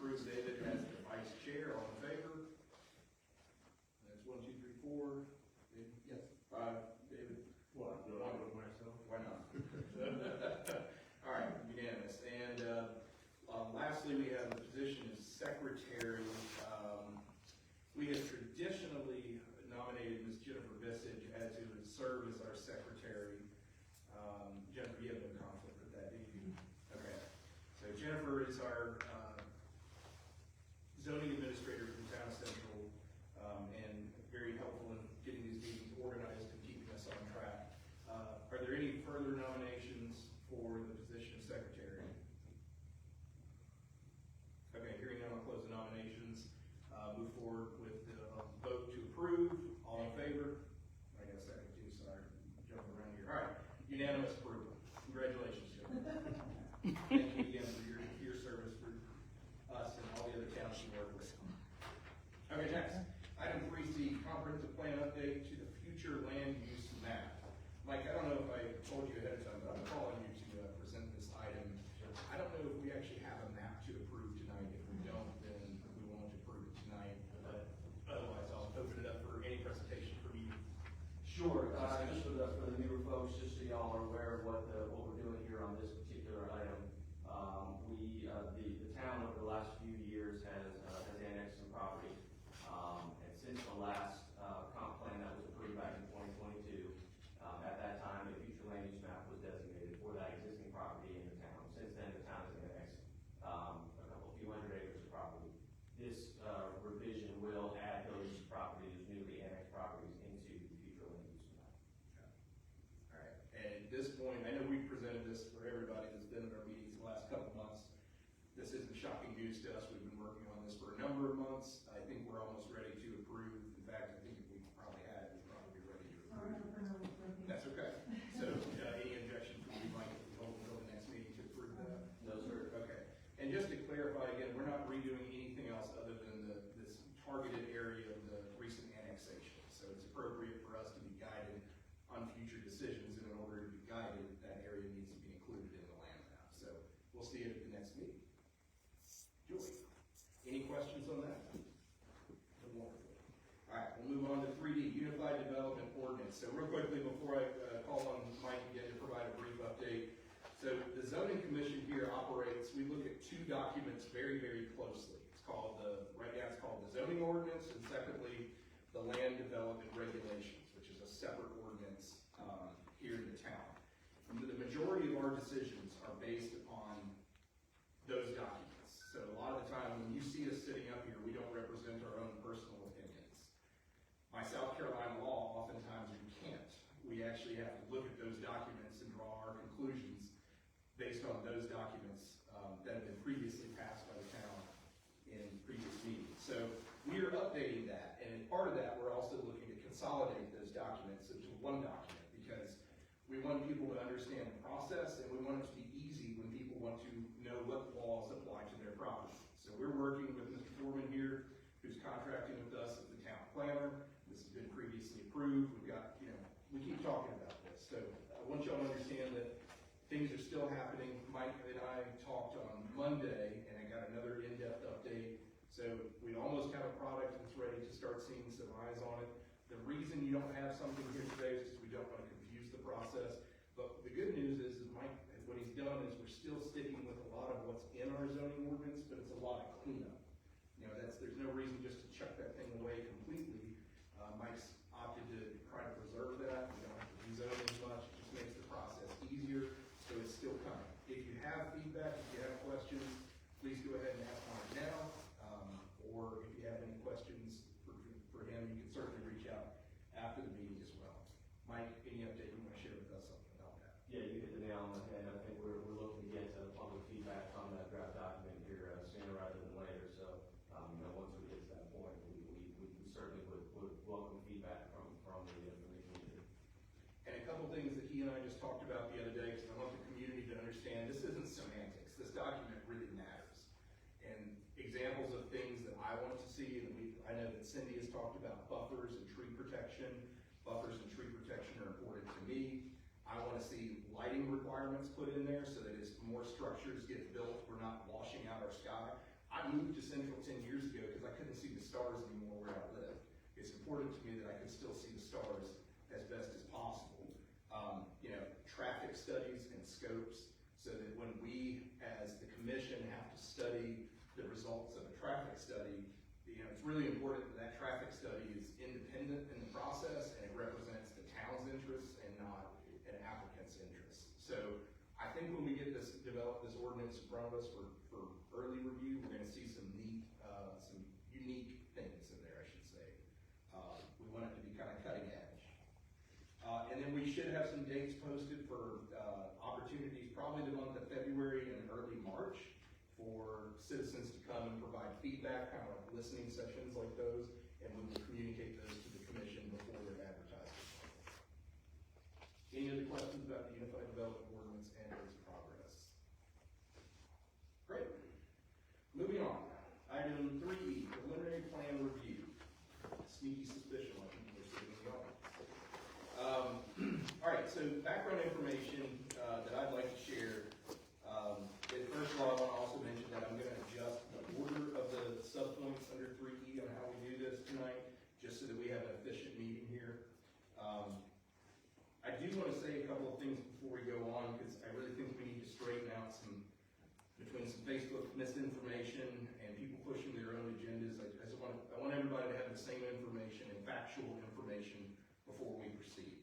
approve David as the vice chair. All in favor? That's 1, 2, 3, 4. David? Yes. 5. David? Well, do I vote myself? Why not? All right, unanimous. And lastly, we have the position of secretary. We have traditionally nominated Ms. Jennifer Bissage as who would serve as our secretary. Jennifer, you have no conflict with that, do you? Okay. So Jennifer is our zoning administrator from Town Central, and very helpful in getting these meetings organized and keeping us on track. Are there any further nominations for the position of secretary? Okay, hearing none, I'll close the nominations. Move forward with the vote to approve. All in favor? I got a second too, sorry. Jumping around here. All right, unanimous approval. Congratulations, Jennifer. Thank you again for your service for us and all the other towns you work with. Okay, next. Item 3C, comprehensive plan update to the future land use map. Mike, I don't know if I told you ahead of time, but I'm calling you to present this item. I don't know if we actually have a map to approve tonight. If we don't, then we won't approve it tonight. But otherwise, I'll open it up for any presentation from you. Sure. Just for the newer folks, just so y'all are aware of what we're doing here on this particular item. The town over the last few years has annexed some property, and since the last comp plan that was approved back in 2022, at that time a future land use map was designated for that existing property in the town. Since then, the town has annexed a few hundred acres of property. This revision will add those properties, newly annexed properties, into the future land use map. All right. And at this point, I know we've presented this for everybody that's been in our meetings the last couple of months. This isn't shocking news to us. We've been working on this for a number of months. I think we're almost ready to approve. In fact, I think if we probably had it, we'd probably be ready to approve. That's okay. So, any objection from you, Mike, if we hold until the next meeting to approve that? No, sir. Okay. And just to clarify again, we're not redoing anything else other than this targeted area of the recent annexation. So it's appropriate for us to be guided on future decisions, and in order to be guided, that area needs to be included in the land map. So we'll see it at the next meeting. Julie, any questions on that? Wonderful. All right, we'll move on to 3D, Unified Development Ordinance. So real quickly, before I call on Mike again to provide a brief update. So the zoning commission here operates, we look at two documents very, very closely. It's called right now it's called the zoning ordinance, and secondly, the land development regulations, which is a separate ordinance here in the town. And the majority of our decisions are based upon those documents. So a lot of the time when you see us sitting up here, we don't represent our own personal opinions. My South Carolina law, oftentimes we can't. We actually have to look at those documents and draw our conclusions based on those documents that have been previously passed by the town in previous meetings. So we are updating that, and as part of that, we're also looking to consolidate those documents into one document, because we want people to understand the process, and we want it to be easy when people want to know what laws apply to their property. So we're working with Mr. Foreman here, who's contracting with us as the town planner. This has been previously approved. We've got, we keep talking about this. So I want y'all to understand that things are still happening. Mike and I talked on Monday, and I got another in-depth update. So we almost have a product that's ready to start seeing some eyes on it. The reason you don't have something here today is because we don't want to confuse the process. But the good news is Mike, what he's done is we're still sticking with a lot of what's in our zoning ordinance, but it's a lot of cleanup. There's no reason just to chuck that thing away completely. Mike's opted to try to preserve that. We don't have to rezone as much. It just makes the process easier. So it's still coming. If you have feedback, if you have questions, please go ahead and ask Mike now. Or if you have any questions for him, you can certainly reach out after the meeting as well. Mike, any update you want to share with us about that? Yeah, you hit the nail on the head. I think we're looking to get public feedback on that draft document here sooner rather than later. So, once we get to that point, we certainly would welcome feedback from the community. And a couple things that he and I just talked about the other day, because I want the community to understand this isn't semantics. This document really matters. And examples of things that I want to see, and I know that Cindy has talked about buffers and tree protection. Buffers and tree protection are important to me. I want to see lighting requirements put in there so that as more structures get built, we're not washing out our sky. I I moved to Central 10 years ago because I couldn't see the stars anymore where I live. It's important to me that I can still see the stars as best as possible. Traffic studies and scopes, so that when we, as the commission, have to study the results of a traffic study, it's really important that that traffic study is independent in the process and it represents the town's interests and not an applicant's interests. So I think when we get this, develop this ordinance in front of us for early review, we're gonna see some neat, some unique things in there, I should say. We want it to be kind of cutting edge. And then we should have some dates posted for opportunities, probably the month of February and early March, for citizens to come and provide feedback, kind of like listening sessions like those, and we will communicate those to the commission before they're advertised. Any other questions about the Unified Development Ordinance and its progress? Great. Moving on. Item 3E, preliminary plan review. Sneaky suspicion like people are sitting in the audience. All right, so background information that I'd like to share. First of all, I want to also mention that I'm going to adjust the order of the subpoints under 3E on how we do this tonight, just so that we have an efficient meeting here. I do want to say a couple of things before we go on, because I really think we need to straighten out between some Facebook misinformation and people pushing their own agendas. I want everybody to have the same information and factual information before we proceed.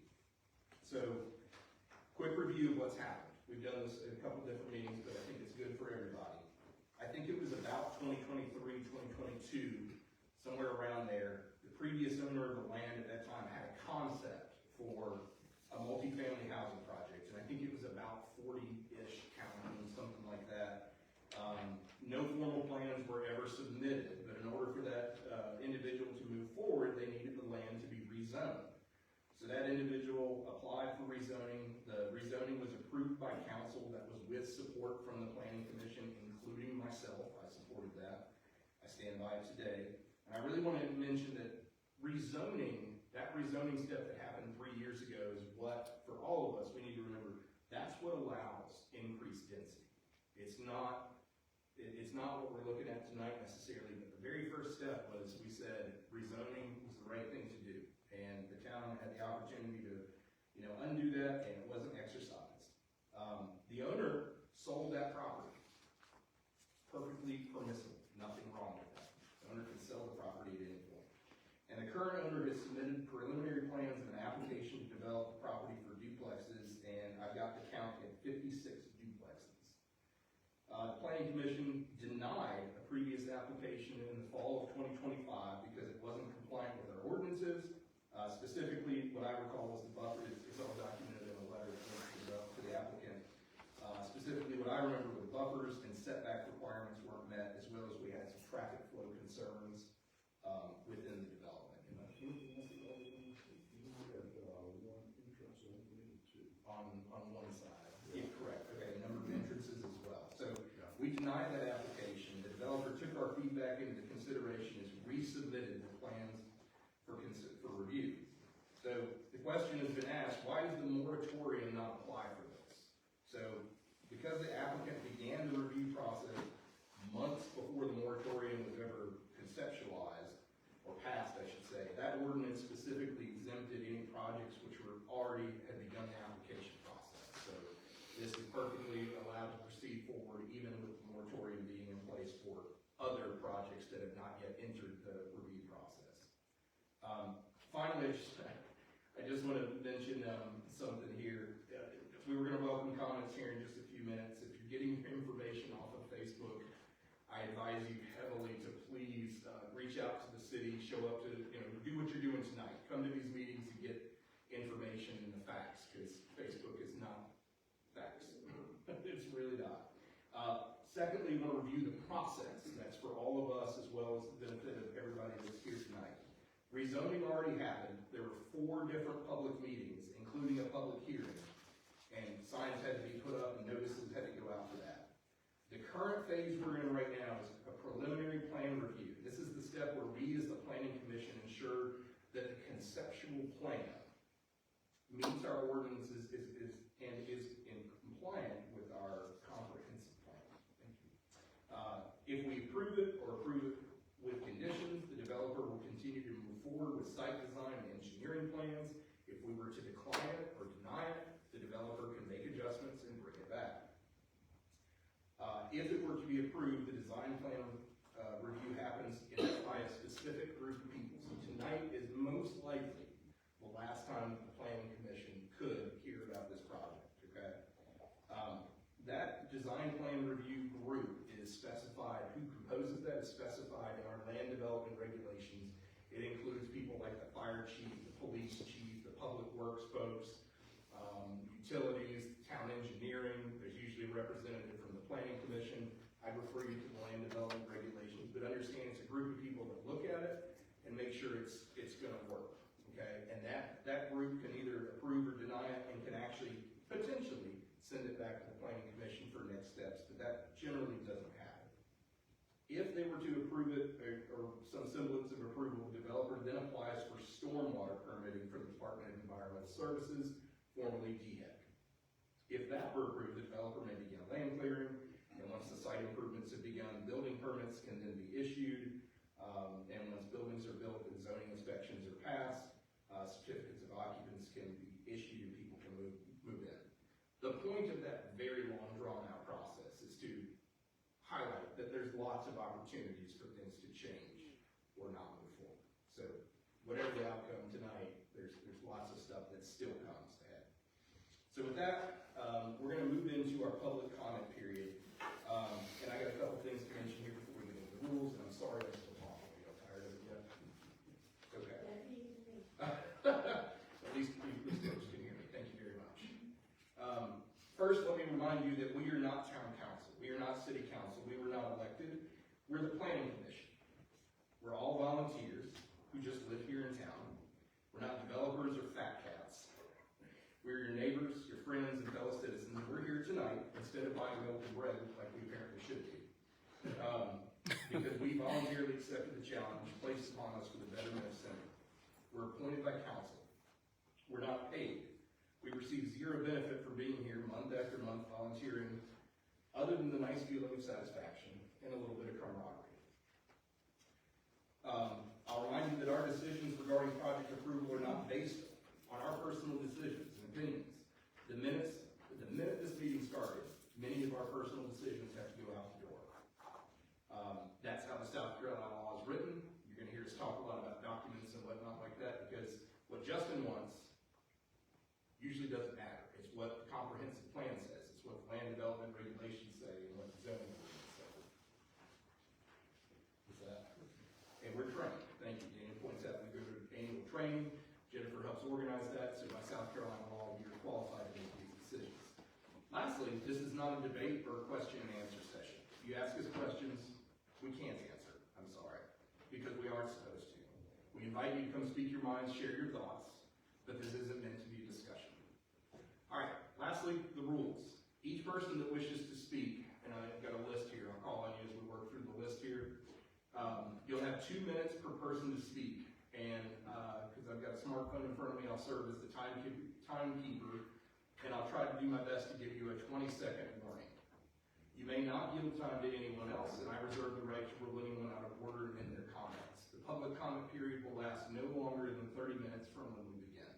So, quick review of what's happened. We've done this in a couple different meetings, but I think it's good for everybody. I think it was about 2023, 2022, somewhere around there. The previous owner of the land at that time had a concept for a multifamily housing project, and I think it was about 40-ish counties, something like that. No formal plans were ever submitted, but in order for that individual to move forward, they needed the land to be rezoned. So that individual applied for rezoning. The rezoning was approved by council. That was with support from the planning commission, including myself. I supported that. I stand by it today. And I really want to mention that that rezoning step that happened 3 years ago is what, for all of us, we need to remember, that's what allows increased density. It's not what we're looking at tonight necessarily, but the very first step was we said rezoning was the right thing to do. And the town had the opportunity to, undo that, and it wasn't exercised. The owner sold that property. Perfectly permissible. Nothing wrong with that. The owner can sell the property at any point. And the current owner has submitted preliminary plans and an application to develop the property for duplexes, and I've got the count at 56 duplexes. The Planning Commission denied a previous application in the fall of 2025 because it wasn't compliant with our ordinances. Specifically, what I recall was the buffer. It's all documented in a letter to the applicant. Specifically, what I remember were buffers and setback requirements weren't met, as well as we had some traffic flow concerns within the development. On one side. Yeah, correct. Okay, a number of entrances as well. So we denied that application. The developer took our feedback into consideration, has resubmitted the plans for review. So the question has been asked, why does the moratorium not apply for this? So because the applicant began the review process months before the moratorium was ever conceptualized, or passed, I should say, that ordinance specifically exempted any projects which had begun the application process. So this is perfectly allowed to proceed forward, even with the moratorium being in place for other projects that have not yet entered the review process. Finally, I just want to mention something here. We were going to welcome comments here in just a few minutes. If you're getting your information off of Facebook, I advise you heavily to please reach out to the city, show up to, do what you're doing tonight. Come to these meetings and get information and the facts, because Facebook is not facts. It's really not. Secondly, we want to review the process. That's for all of us as well as the benefit of everybody that's here tonight. Rezoning already happened. There were 4 different public meetings, including a public hearing, and signs had to be put up and notices had to go out for that. The current phase we're in right now is a preliminary plan review. This is the step where we as the Planning Commission ensure that the conceptual plan meets our ordinances and is in compliant with our comprehensive plan. Thank you. If we approve it or approve it with conditions, the developer will continue to move forward with site design and engineering plans. If we were to decline it or deny it, the developer can make adjustments and bring it back. If it were to be approved, the design plan review happens by a specific group of people. So tonight is most likely the last time the planning commission could hear about this project, okay? That design plan review group is specified, who composes that is specified in our land development regulations. It includes people like the fire chief, the police chief, the public works folks, utilities, town engineering. There's usually a representative from the planning commission. I'd refer you to the land development regulations, but understand it's a group of people that look at it and make sure it's gonna work, okay? And that group can either approve or deny it and can actually potentially send it back to the planning commission for next steps, but that generally doesn't happen. If they were to approve it, or some semblance of approval, the developer then applies for stormwater permitting for the Department of Environmental Services, formerly DHEC. If that were approved, the developer may begin land clearing, and once the site improvements have begun, building permits can then be issued, and once buildings are built and zoning inspections are passed, certificates of occupants can be issued and people can move in. The point of that very long drawn-out process is to highlight that there's lots of opportunities for things to change or not move forward. So whatever the outcome tonight, there's lots of stuff that still comes ahead. So with that, we're going to move into our public comment period. And I got a couple things to mention here before we get into the rules, and I'm sorry I'm still talking. Are you tired of it yet? Okay. At least folks can hear me. Thank you very much. First, let me remind you that we are not town council. We are not city council. We were not elected. We're the planning commission. We're all volunteers who just live here in town. We're not developers or fat cats. We're your neighbors, your friends, and fellow citizens. We're here tonight instead of buying milk and bread like we apparently should be. Because we voluntarily accepted the challenge placed upon us for the betterment of Center. We're appointed by council. We're not paid. We receive zero benefit for being here month after month volunteering, other than the nice feeling of satisfaction and a little bit of camaraderie. I'll remind you that our decisions regarding project approval are not based on our personal decisions and opinions. The minute this meeting started, many of our personal decisions have to go out the door. That's how the South Carolina law is written. You're going to hear us talk a lot about documents and whatnot like that, because what Justin wants usually doesn't matter. It's what the comprehensive plan says. It's what the land development regulations say and what the zoning ordinance say. What's that? And we're trained. Thank you. Daniel points out we go to annual training. Jennifer helps organize that, so by South Carolina law, we are qualified to make these decisions. Lastly, this is not a debate or a question and answer session. If you ask us questions, we can't answer. I'm sorry, because we aren't supposed to. We invite you to come speak your minds, share your thoughts, but this isn't meant to be a discussion. All right, lastly, the rules. Each person that wishes to speak, and I've got a list here, I'll call on you as we work through the list here. You'll have 2 minutes per person to speak, and because I've got a smartphone in front of me, I'll serve as the timekeeper, and I'll try to do my best to give you a 20-second warning. You may not yield time to anyone else, and I reserve the right to rule anyone out of order in their comments. The public comment period will last no longer than 30 minutes from when we begin.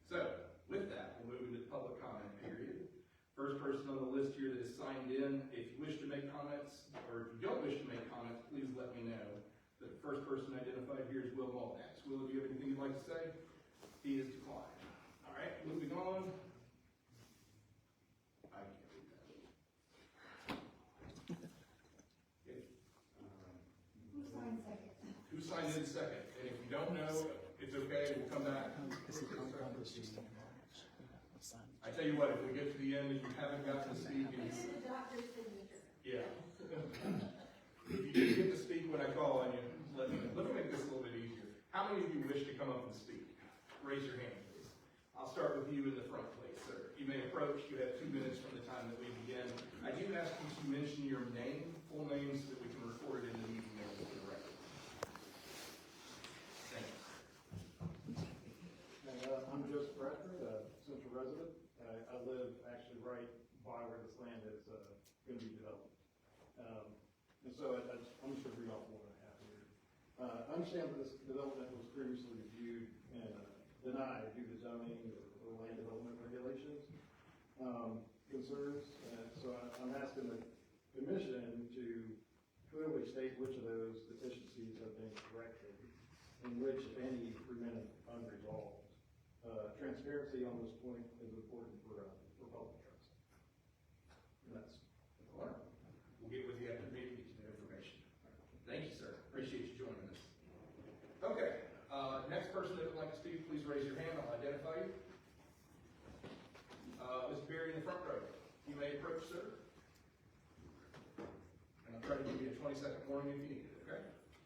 So, with that, we'll move into the public comment period. First person on the list here that is signed in, if you wish to make comments, or if you don't wish to make comments, please let me know. The first person identified here is Will Maldax. Will, do you have anything you'd like to say? He is declined. All right, moving on. I can't read that. Okay. Who signed second? Who signed in second? And if you don't know, it's okay, we'll come back. I tell you what, if we get to the end and you haven't gotten to speak, and This is the doctor's signature. yeah. If you didn't get to speak when I call on you, let me know. Let me make this a little bit easier. How many of you wish to come up and speak? Raise your hand, please. I'll start with you in the front, please, sir. You may approach. You have 2 minutes from the time that we begin. I do ask you to mention your name, full name, so that we can record it in the meeting minutes for the record. Thank you. I'm Joseph Bradford, a Central resident. I live actually right by where this land is going to be developed. And so I'm just gonna read off 1.5 here. I understand that this development was previously reviewed and denied due to zoning or land development regulations, concerns. So I'm asking the commission to clearly state which of those deficiencies have been corrected and which, if any, remain unresolved. Transparency on this point is important for public trust. And that's All right. We'll get with you after the meeting, get you that information. Thank you, sir. Appreciate you joining us. Okay, next person that would like to speak, please raise your hand. I'll identify you. Mr. Berry in the front row. You may approach, sir. And I'll try to give you a 20-second warning if you need it, okay?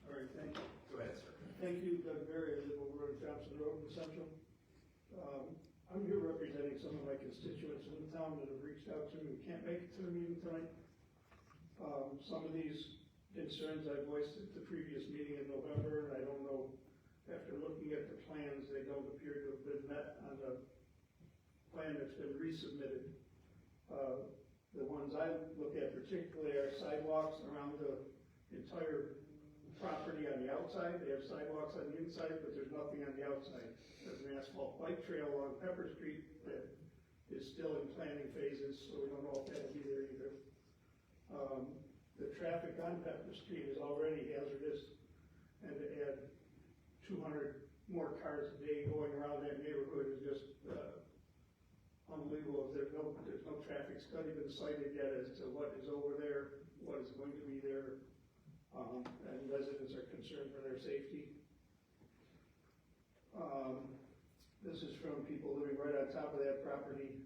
All right, thank you. Go ahead, sir. Thank you, Doug Berry. I live over on Johnson Road in Central. I'm here representing some of my constituents in the town that have reached out to me, can't make it to the meeting tonight. Some of these concerns I voiced at the previous meeting in November, and I don't know, after looking at the plans, they don't appear to have been met on the plan that's been resubmitted. The ones I look at particularly are sidewalks around the entire property on the outside. They have sidewalks on the inside, but there's nothing on the outside. There's an asphalt bike trail along Pepper Street that is still in planning phases, so we don't know if that'll be there either. The traffic on Pepper Street is already hazardous, and to add 200 more cars a day going around that neighborhood is just unbelievable. There's no traffic study been cited yet as to what is over there, what is going to be there, and residents are concerned for their safety. This is from people living right on top of that property.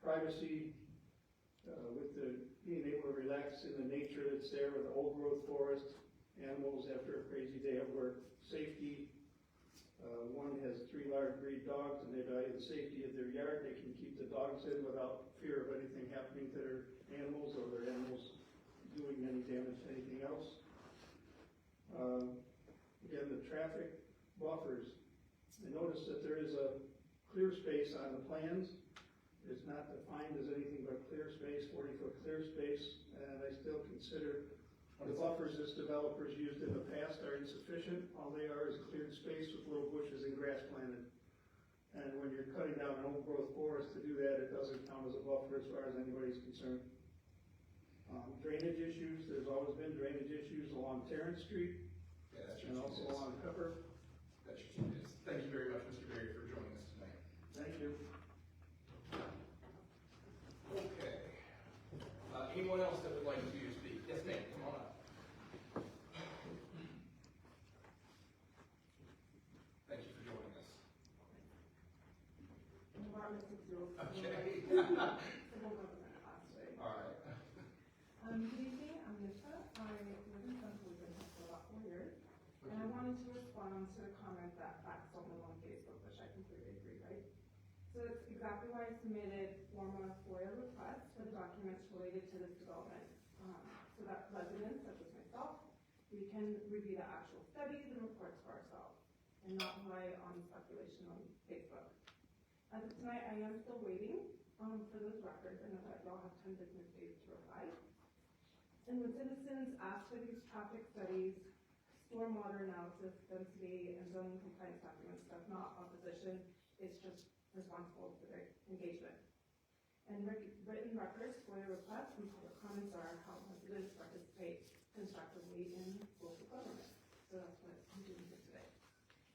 Privacy, with being able to relax in the nature that's there with the old growth forest, animals after a crazy day at work. Safety, one has 3 large breed dogs and they value the safety of their yard. They can keep the dogs in without fear of anything happening to their animals or their animals doing any damage to anything else. Again, the traffic buffers. I noticed that there is a clear space on the plans. It's not defined as anything but clear space, 40-foot clear space, and I still consider the buffers as developers used in the past are insufficient. All they are is cleared space with little bushes and grass planted. And when you're cutting down an old growth forest to do that, it doesn't count as a buffer as far as anybody's concerned. Drainage issues, there's always been drainage issues along Tarrant Street and also along Pepper. That's your 2 minutes. Thank you very much, Mr. Berry, for joining us tonight. Thank you. Okay. Anyone else that would like to speak? Yes, ma'am. Come on up. Thank you for joining us. Okay. All right. Good evening, I'm Nisha. I live in Central, we've been here for about 4 years. And I wanted to respond to the comment that facts don't live on Facebook, which I completely agree, right? So that's exactly why I submitted formal FOIA requests for the documents related to this development. So that residents, such as myself, we can review the actual studies and reports for ourselves and not rely on speculation on Facebook. As of tonight, I am still waiting for those records. I know that y'all have 10 business days to reply. And when citizens ask for these traffic studies, stormwater analysis, density, and zoning compliance documents, that's not opposition, it's just responsible for their engagement. And written records for your requests and public comments are how residents participate constructively in local government. So that's what I'm doing here today.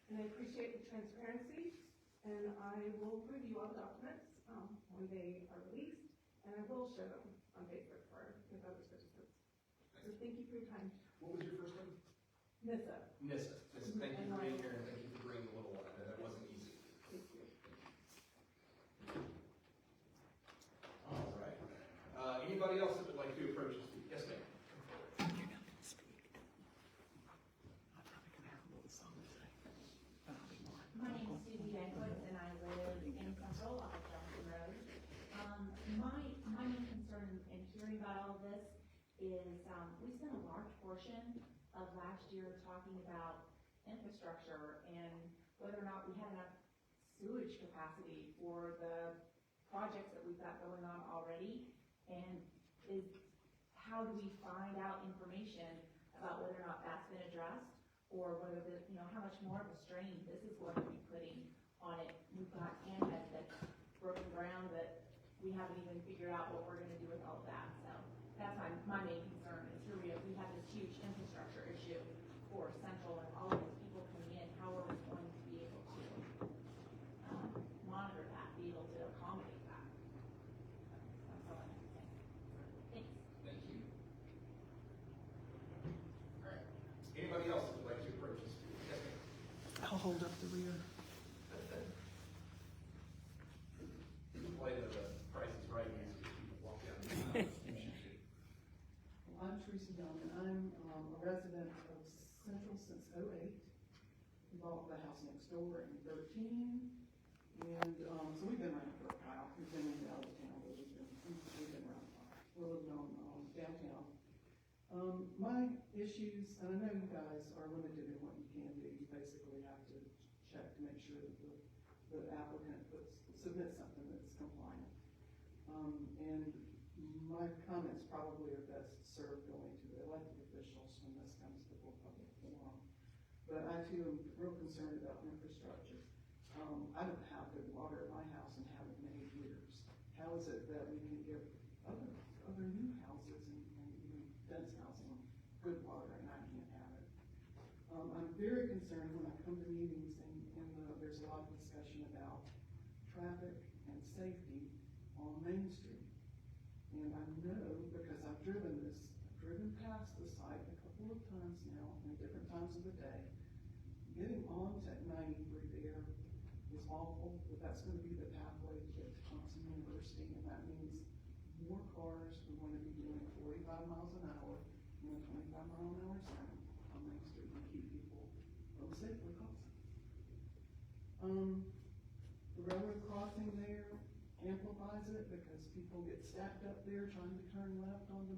And I appreciate the transparency, and I will review all the documents when they are released, and I will share them on Facebook with other citizens. So thank you for your time. What was your first name? Nissa. Nissa. Thank you for being here and thank you for bringing the little one. That wasn't easy. Thank you. All right. Anybody else that would like to approach and speak? Yes, ma'am. My name is Susie Yankovic, and I live in Central off of Johnson Road. My main concern in hearing about all of this is we spent a large portion of last year talking about infrastructure and whether or not we had enough sewage capacity for the projects that we've got going on already, and how do we find out information about whether or not that's been addressed, or whether the, you know, how much more of a strain this is going to be putting on it. We've got Annette that's broken ground that we haven't even figured out what we're gonna do with all of that, so that's my main concern, is here we have this huge infrastructure issue for Central and all of these people coming in, how are we going to be able to, monitor that, be able to accommodate that? That's all I have to say. Thanks. Thank you. All right. Anybody else that would like to approach this? Yes, ma'am. I'll hold up the rear. Play the Price is Right music as people walk down. I'm Teresa Young, and I'm a resident of Central since '08. We bought the house next door in '13, and so we've been around for a while. We've been in and out of town, but we've been around a while. We're living on downtown. My issues, and I know you guys are limited in what you can do. You basically have to check to make sure that the applicant submits something that's compliant. And my comments probably are best served going to the elected officials when this comes before public forum. But I too am real concerned about infrastructure. I don't have good water in my house and haven't in many years. How is it that we can give other new houses and even dense housing good water and I can't have it? I'm very concerned when I come to meetings and there's a lot of discussion about traffic and safety on Main Street. And I know, because I've driven past the site a couple of times now, in different times of the day. Getting onto 93 there is awful, but that's gonna be the pathway to get to Thompson University, and that means more cars are going to be doing 45 miles an hour in a 25-mile-an-hour zone on Main Street and keep people from safely crossing. The railroad crossing there amplifies it because people get stacked up there trying to turn left onto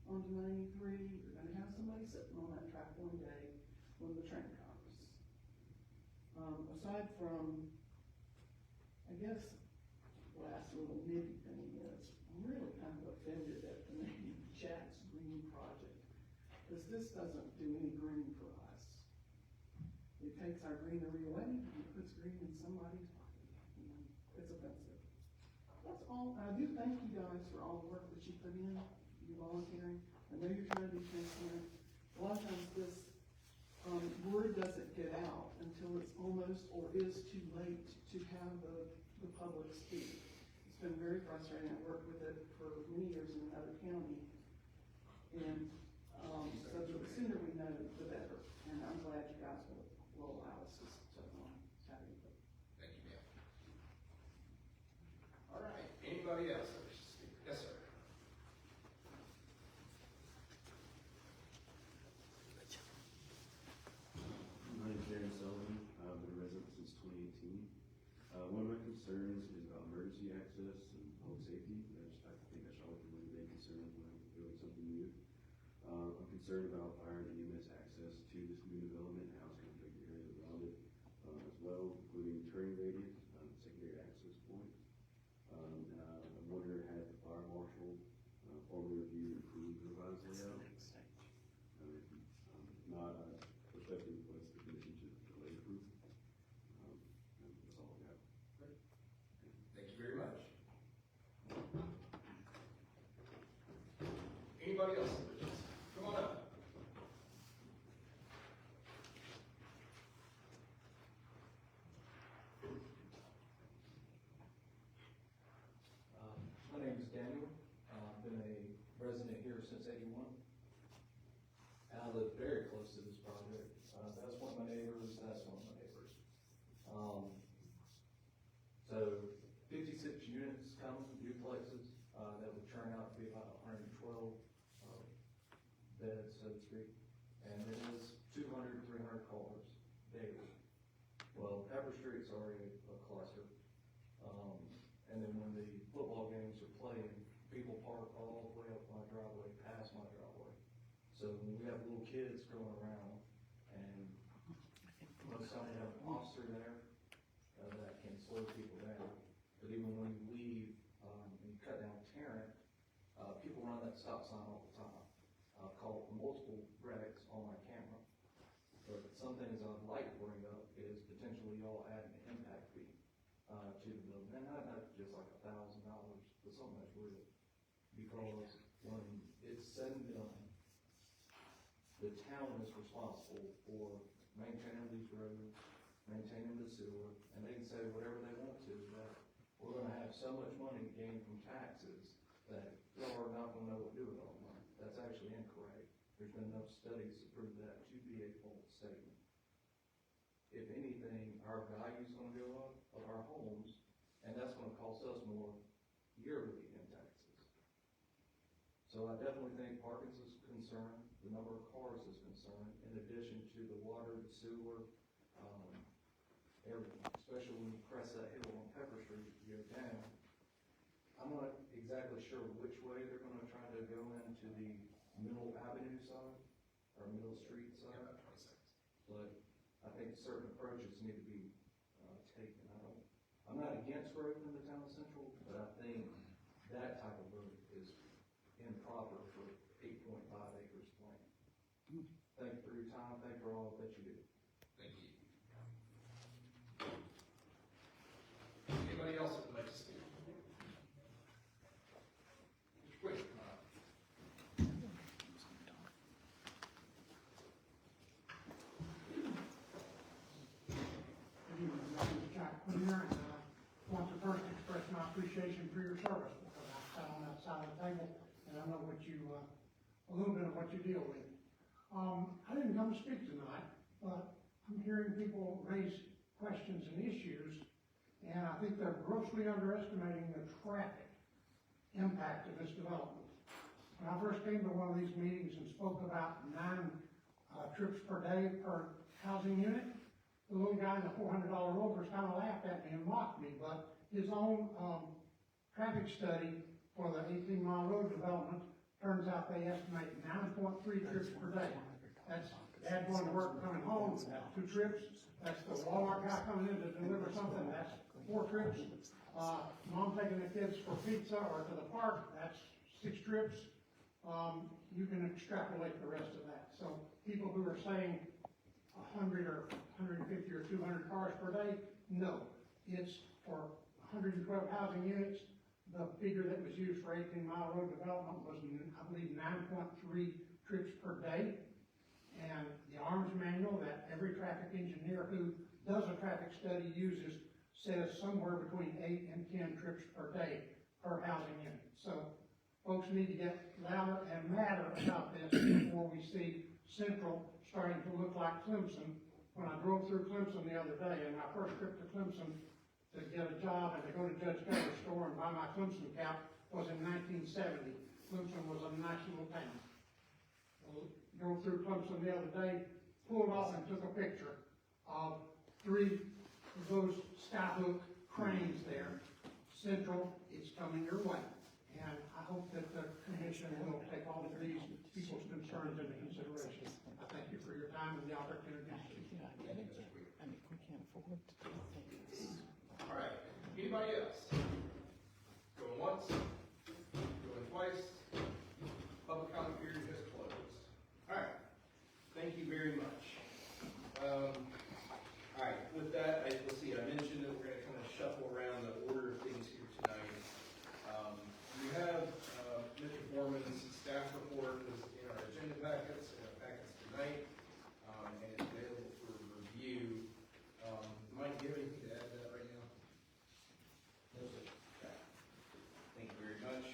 93. You're gonna have somebody sitting on that track one day when the train comes. Aside from, I guess, last little nitty thing is, I'm really kind of offended at the name Jack's Green Project, because this doesn't do any green for us. It takes our greenery away and it puts green in somebody's pocket. It's offensive. That's all. I do thank you guys for all the work that you put in, you volunteering. I know you're trying to be transparent. A lot of times this word doesn't get out until it's almost or is too late to have the public speak. It's been very frustrating. I worked with it for many years in another county. And so the sooner we know, the better. And I'm glad you guys will allow us to have input. Thank you, ma'am. All right, anybody else? Yes, sir. My name is Darren Sullivan. I've been a resident since 2018. One of my concerns is about emergency access and public safety. I think that's always one of the main concerns when I'm building something new. I'm concerned about fire and EMS access to this new development and how it's going to affect the area around it as well, including turning radius, secondary access points. I'm wondering, had the fire marshal formally reviewed and approved the revised layout? Not respectfully request the commission to delay approve. That's all I got. Great. Thank you very much. Anybody else? Come on up. My name is Daniel. I've been a resident here since '81. And I live very close to this project. That's one of my neighbors, that's one of my neighbors. So 56 units coming, duplexes, that would turn out to be about 112 beds, so to speak. And it is 200, 300 cars daily. Well, Pepper Street's already a cluster. And then when the football games are playing, people park all the way up my driveway, past my driveway. So when we have little kids going around, and most time we have an officer there, that can slow people down. But even when you leave, and you cut down Tarrant, people run that stop sign all the time. I've called multiple wrecks on my because when it's said and done, the town is responsible for maintaining these roads, maintaining the sewer, and they can say whatever they want to, that we're gonna have so much money gained from taxes that y'all are not gonna know what to do with all the money. That's actually incorrect. There's been enough studies to prove that to be a false statement. If anything, our value's gonna go up of our homes, and that's gonna cost us more yearly in taxes. So I definitely think parking's is concerned, the number of cars is concerned, in addition to the water, the sewer, everything, especially when you press that hill on Pepper Street, you go down. I'm not exactly sure which way they're gonna try to go into the Middle Avenue side, or Middle Street Yeah, side, about 20 seconds. but I think certain approaches need to be, taken. I'm not against growth in the town of Central, but I think that type of growth is improper for 8.5 acres of land. Thank you for your time, thank you for all that you do. Thank you. Anybody else that would like to speak? Mr. Quick, come on up. Good evening, my name is Jack Quinner, and I want to first express my appreciation for your service, because I sat on that side of the table, and I know what you, a little bit of what you deal with. I didn't come to speak tonight, but I'm hearing people raise questions and issues, and I think they're grossly underestimating the traffic impact of this development. When I first came to one of these meetings and spoke about 9 trips per day per housing unit, the little guy in the $400 Rovers kind of laughed at me and mocked me, but his own traffic study for the 18-mile road development turns out they estimate 9.3 trips per day. That's dad going to work and coming home, that's 2 trips. That's the Walmart guy coming in to deliver something, that's 4 trips. Mom taking the kids for pizza or to the park, that's 6 trips. You can extrapolate the rest of that. So people who are saying 100 or 150 or 200 cars per day, no. It's for 112 housing units. The figure that was used for 18-mile road development was, I believe, 9.3 trips per day. And the arms manual that every traffic engineer who does a traffic study uses says somewhere between 8 and 10 trips per day per housing unit. So folks need to get louder and madder about this before we see Central starting to look like Clemson. When I drove through Clemson the other day, and my first trip to Clemson to get a job and to go to Judge Taylor's store and buy my Clemson cap was in 1970. Clemson was a nice little town. Drove through Clemson the other day, pulled off and took a picture of 3 of those skyhook cranes there. Central, it's coming your way. And I hope that the commission will take all of these people's concerns into consideration. I thank you for your time and the opportunity to speak. All right, anybody else? Going once, going twice, public comment period has closed. All right, thank you very much. All right, with that, let's see, I mentioned that we're gonna kind of shuffle around the order of things here tonight. We have, Mr. Foreman's staff report is in our agenda packets tonight, and it's available for review. Mike, do you have anything to add to that right now? No, sir. Okay. Thank you very much.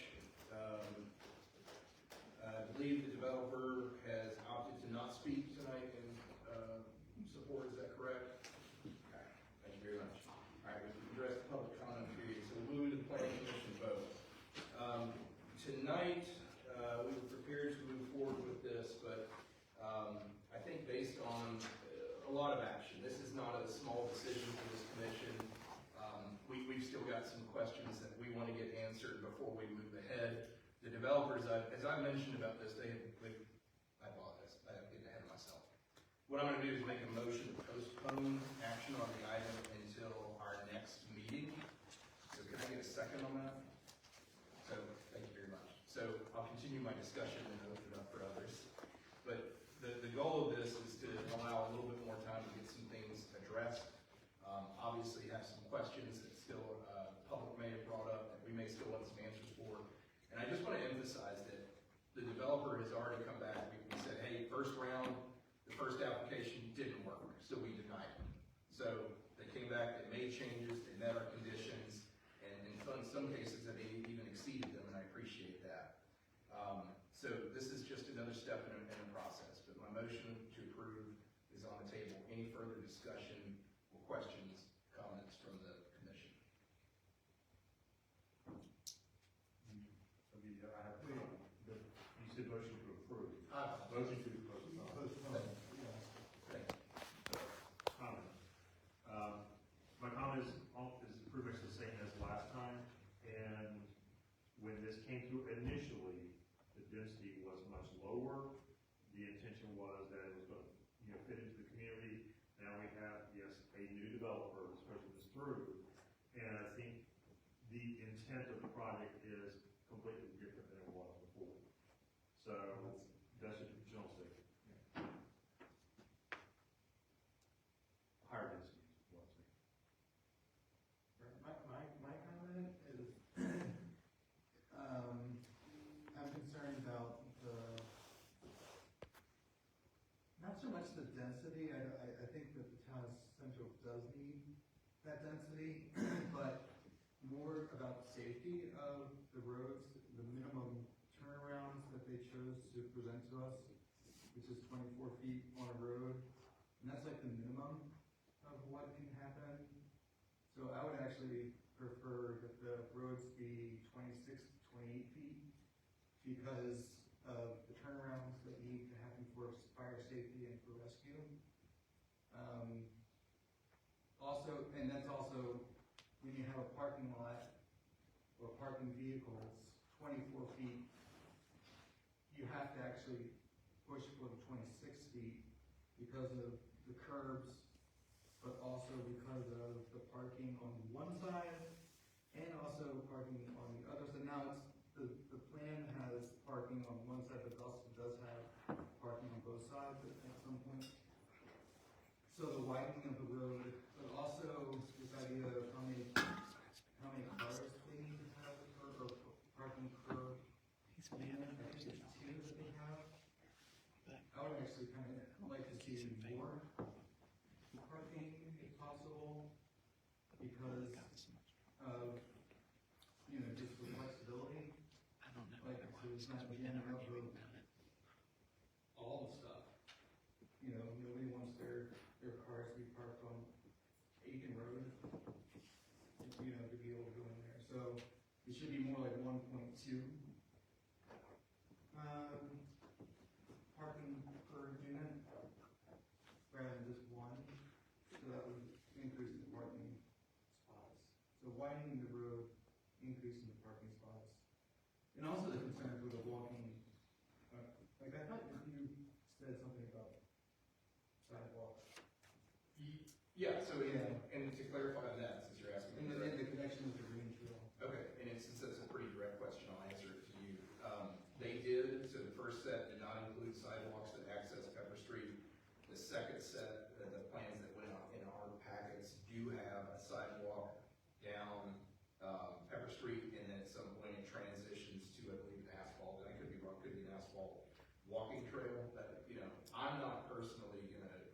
I believe the developer has opted to not speak tonight in support, is that correct? Okay, thank you very much. All right, we've addressed the public comment period, so we'll move into the planning commission vote. Tonight, we were prepared to move forward with this, but I think based on a lot of action, this is not a small decision for this commission. We've still got some questions that we want to get answered before we move ahead. The developers, as I mentioned about this, I apologize, I have to get ahead of myself. What I'm going to do is make a motion to postpone action on the item until our next meeting. So can I get a second on that? So, thank you very much. So I'll continue my discussion and open it up for others. But the goal of this is to allow a little bit more time to get some things addressed. Obviously have some questions that still public may have brought up that we may still want some answers for. And I just want to emphasize Any further discussion or questions, comments from the commission? I have, you said motion to approve. Motion to postpone. Thank you. Comment. My comment is pretty much the same as last time, and when this came through initially, the density was much lower. The intention was that it was going to, fit into the community. Now we have, yes, a new developer who's pushing this through, and I think the intent of the project is completely different than it was before. So that's just a general statement. Higher density, what I'm saying. My comment is, I'm concerned about not so much the density, I think that the town of Central does need that density, but more about the safety of the roads, the minimum turnarounds that they chose to present to us, which is 24 feet on a road, and that's like the minimum of what can happen. So I would actually prefer that the roads be 26 to 28 feet because of the turnarounds that need to happen for fire safety and for rescue. Also, and that's also when you have a parking lot or parking vehicles 24 feet, you have to actually push for the 26 feet because of the curbs, but also because of the parking on one side and also parking on the other side. Now the plan has parking on one side, but it also does have parking on both sides at some point. So the widening of the road, but also this idea of how many cars they need to have or parking per. I think it's 2 that they have. I would actually kind of like to see more parking if possible because of, just the flexibility. Like, so it's not being up with all the stuff. Nobody wants their cars to be parked on Aiken Road, to be able to go in there. So it should be more like 1.2. Parking per unit rather than just one, so that would increase the parking spots. So widening the road, increasing the parking spots. And also the concerns with the walking, like I thought you said something about sidewalks. Yeah, so, Yeah. and to clarify on that, since you're asking. And the connection with the green trail. Okay, and since that's a pretty direct question, I'll answer it to you. They did, so the first set did not include sidewalks that access Pepper Street. The second set, the plans that went out in our packets do have a sidewalk down Pepper Street, and then at some point it transitions to, I believe, an asphalt, and I could be wrong, could be an asphalt walking trail. But, I'm not personally gonna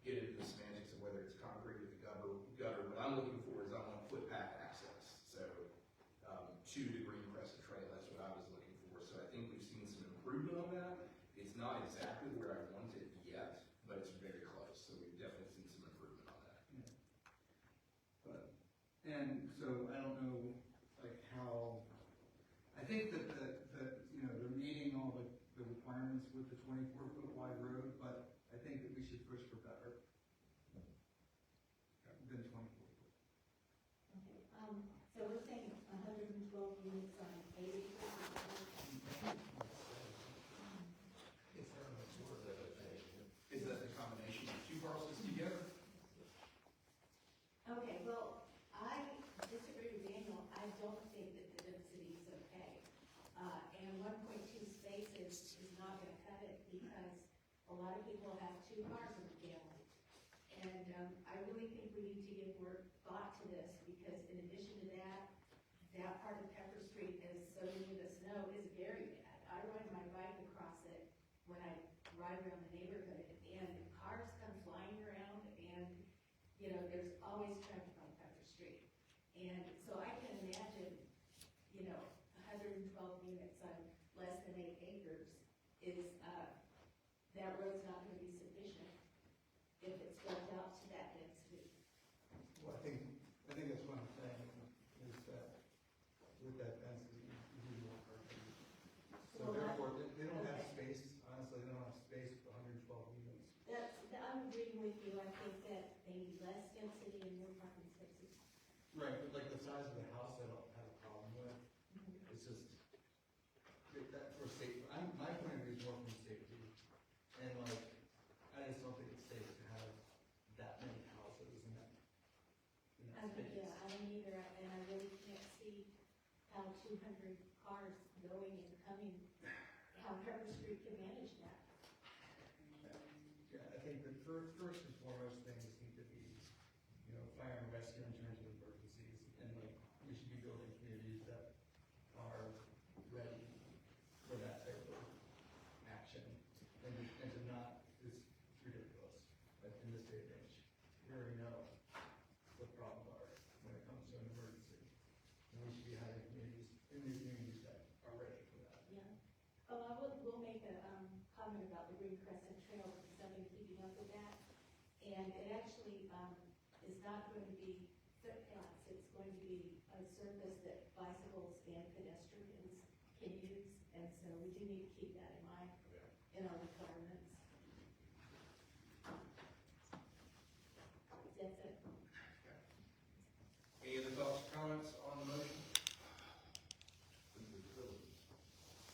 get into the semantics of whether it's concrete with the gutter. What I'm looking for is I want footpath access. So, to the Green Crescent Trail, that's what I was looking for. So I think we've seen some improvement on that. It's not exactly where I want it yet, but it's very close. So we've definitely seen some improvement on that. Yeah. And so I don't know, like how, I think that they're meeting all the requirements with the 24-foot wide road, but I think that we should push for better than 24 foot. Okay, so we're saying 112 units on 8 acres. Is that the combination of two parcels together? Okay, well, I disagree with Daniel. I don't think that the density is okay. And 1.2 spaces is not gonna cut it because a lot of people have 2 cars in the family. And, I really think we need to give more thought to this because in addition to that part of Pepper Street, as so many of us know, is very bad. I ride my bike across it when I ride around the neighborhood and cars come flying around and, there's always traffic on Pepper Street. And so I can imagine, 112 units on less than 8 acres is, that road's not gonna be sufficient if it's built with you, I think that maybe less density and more parking spaces. Right, but like the size of the house, I don't have a problem with. It's just, that for safety, my point of view is more from safety. And like, I just don't think it's safe to have that many houses in that space. Yeah, I don't either, and I really can't see how 200 cars going and coming, how Tarrant Street can manage that. Yeah, I think the first and foremost things need to be, you know, fire and rescue in terms of emergencies. And like, we should be building communities that are ready for that type of action. And to not, it's ridiculous, but in this day and age, we already know what problems are when it comes to an emergency. And we should be having communities, new communities that are ready for that. Yeah. Oh, we'll make a, comment about the Green Crescent Trail, because I've been keeping up with that. And it actually, is not going to be footpaths, it's going to be a surface that bicycles and pedestrians can use. And so we do need to keep that in mind in our requirements. That's it. Any other thoughts or comments on the motion?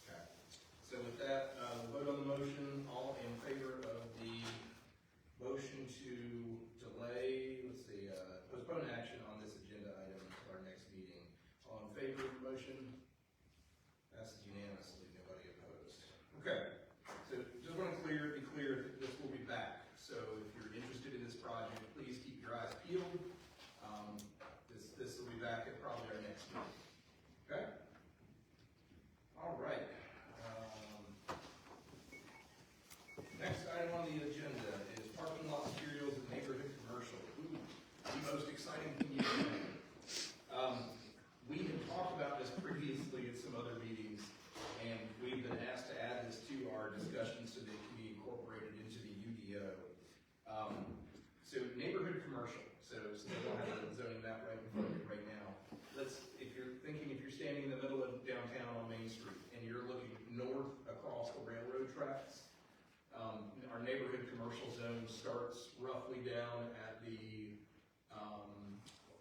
Okay. So with that, we'll vote on the motion. All in favor of the motion to delay, postpone action on this agenda item until our next meeting. All in favor of the motion? Passes unanimously, nobody opposed. Okay, so just want to be clear, this will be back. So if you're interested in this project, please keep your eyes peeled. This will be back at probably our next meeting. Okay? All right. Next item on the agenda is parking lot materials and neighborhood commercial. Ooh, the most exciting thing you can do. We had talked about this previously at some other meetings, and we've been asked to add this to our discussion so that it can be incorporated into the UDO. So neighborhood commercial. So we don't have the zoning map right in front of you right now. If you're standing in the middle of downtown on Main Street and you're looking north across the railroad tracks, our neighborhood commercial zone starts roughly down at the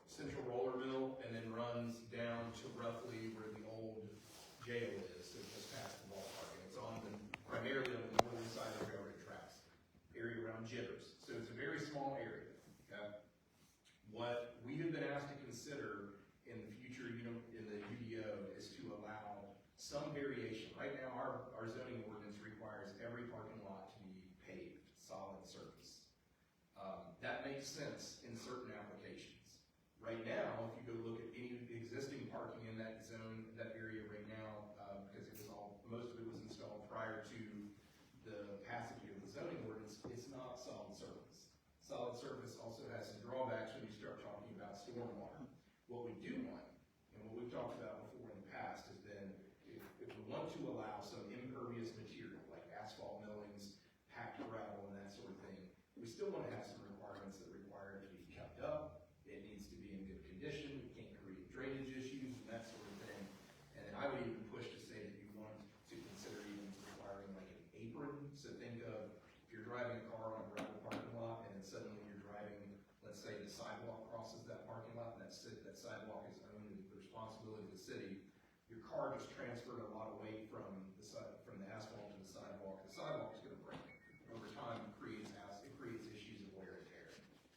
Central Roller Mill and then runs down to roughly where the old jail is, so just past the ballpark. And it's primarily on the northern side of the railroad tracks, area around Jitters. So it's a very small area. Okay? What we have been asked to consider in the future, in the UDO, is to allow some variation. Right now, our zoning ordinance requires every parking lot to be paved, solid surface. That makes sense in certain applications. Right now, if you go look at any existing parking in that zone, that area right now, because most of it was installed prior to the passage of the zoning ordinance, it's not solid surface. Solid surface also has some drawbacks when you start talking about stormwater. What we do want, and what we've talked about before in the past, has been if we want to allow some impervious material like asphalt millings, packed gravel, and that sort of thing, we still want to have some requirements that require it to be kept up. It needs to be in good condition. We can't create drainage issues and that sort of thing. And then I would even push to say that you want to consider even requiring like an apron. So think of if you're driving a car on a gravel parking lot and then suddenly you're driving, let's say the sidewalk crosses that parking lot and that sidewalk is owned and the responsibility of the city, your car just transferred a lot of weight from the asphalt to the sidewalk. The sidewalk is going to break. Over time, it creates issues of wear and tear.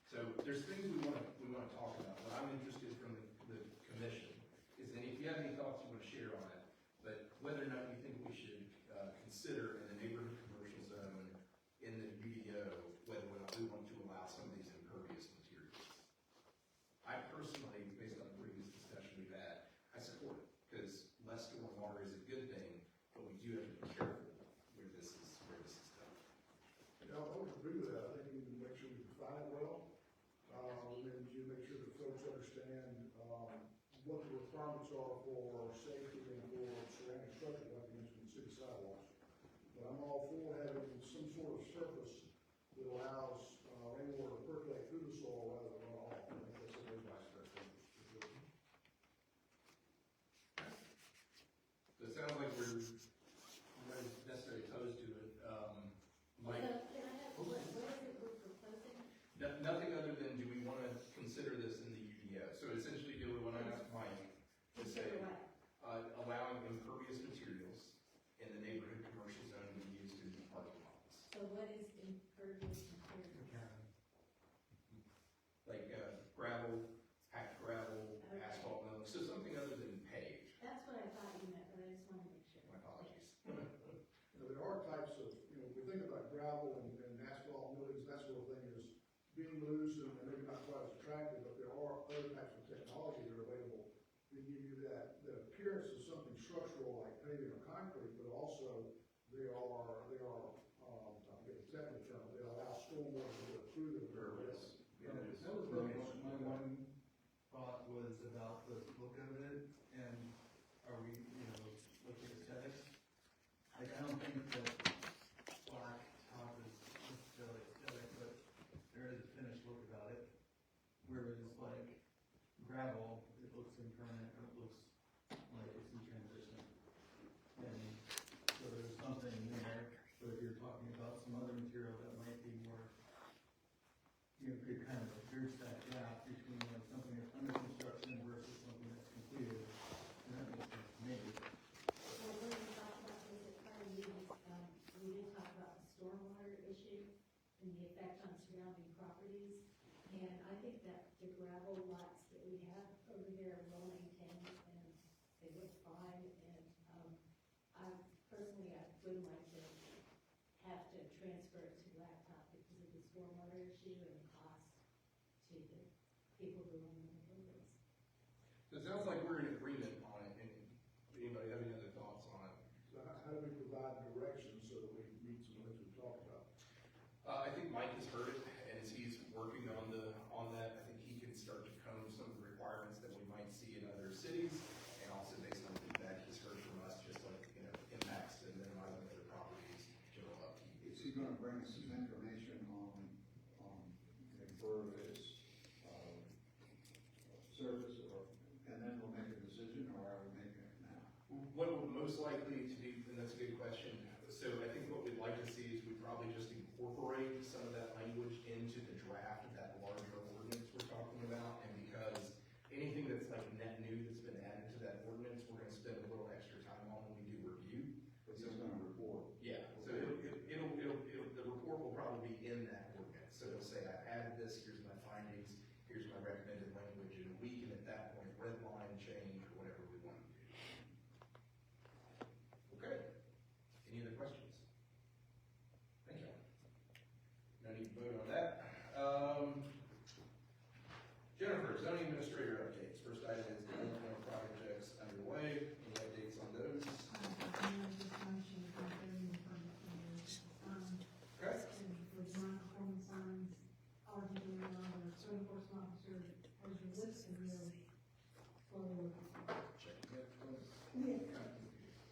So there's things we want to talk about. What I'm interested from the commission is, and if you have any thoughts you want to share on it, but whether or not you think we should consider in the neighborhood commercial zone in the UDO whether or not we want to allow some of these impervious materials. I personally, based on the previous discussion we've had, I support it because less storm water is a good thing, but we do have to be careful where this is done. Yeah, I would agree with that. I think we need to make sure we define it well. And you make sure that folks understand, what the requirements are for safety and for surrounding structure, like you mentioned, city sidewalks. But I'm all for having some sort of surface that allows, rainwater to percolate through the soil rather than run off. I think that's a very nice thing. So it sounds like we're not necessarily opposed to it. Mike? So can I have, what is it we're proposing? being loose and maybe not quite as attractive, but there are other types of technology that are available to give you that appearance of something structural like paving or concrete, but also I forget the technical term, they allow stormwater to go through them. Impervious. Yeah, that was really, my one thought was about the look of it, and are we, looking at aesthetics? Like, I don't think that black top is necessarily aesthetic, but there is a finished look about it. Whereas like gravel, it looks impermanent, and it looks like it's in transition. And so there's something there, but if you're talking about some other material that might be more, could kind of bridge that gap between like something that's under construction versus something that's completed, and that makes sense to me. Well, when we talked about this at prior meetings, we did talk about the stormwater issue and the effect on surrounding properties. And I think that the gravel lots that we have over there are well maintained and they look fine. And, I personally, I wouldn't like to have to transfer it to blacktop because of the stormwater issue and the cost to the people who own the buildings. So it sounds like we're in agreement on it, and anybody have any other thoughts on it? So how do we provide direction so that we can meet some of the things we've talked about? I think Mike has heard it, and as he's working on that, I think he can start to comb some of the requirements that we might see in other cities, and also based on feedback he's heard from us, just like, impacts to minimizing other properties, general upkeep. Is he gonna bring us some information on impervious, surface, and then we'll make a decision, or are we making it now? What would most likely to be, and that's a good question, so I think what we'd like to see is we probably just incorporate some of that language into the draft of that larger ordinance we're talking about, and because anything that's like net new that's been added to that ordinance, we're gonna spend a little extra time on when we do review. But he's gonna report. Yeah, so the report will probably be in that ordinance, so it'll say, I added this, here's my findings, here's my recommended language, and we can at that point red line change or whatever we want to do. Okay, any other questions? Thank you. No need to vote on that. Jennifer, zoning administrator updates. First item is development projects underway. Any updates on those? Okay. For non-conforming signs, all the doing on the code enforcement officer has a list of those for. Checking it.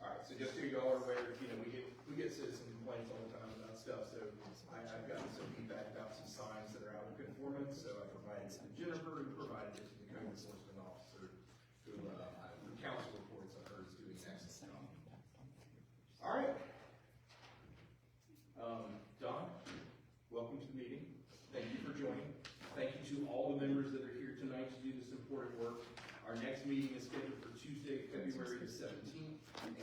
All right, so just so y'all are aware, we get citizen complaints all the time about stuff, so I've gotten some feedback about some signs that are out of conformance, so I provided it to Jennifer, who provided it to the code enforcement officer, who, the council reports on her is doing an excellent job. All right. Don, welcome to the meeting. Thank you for joining. Thank you to all the members that are here tonight to do this important work. Our next meeting is scheduled for Tuesday, February the 17th, and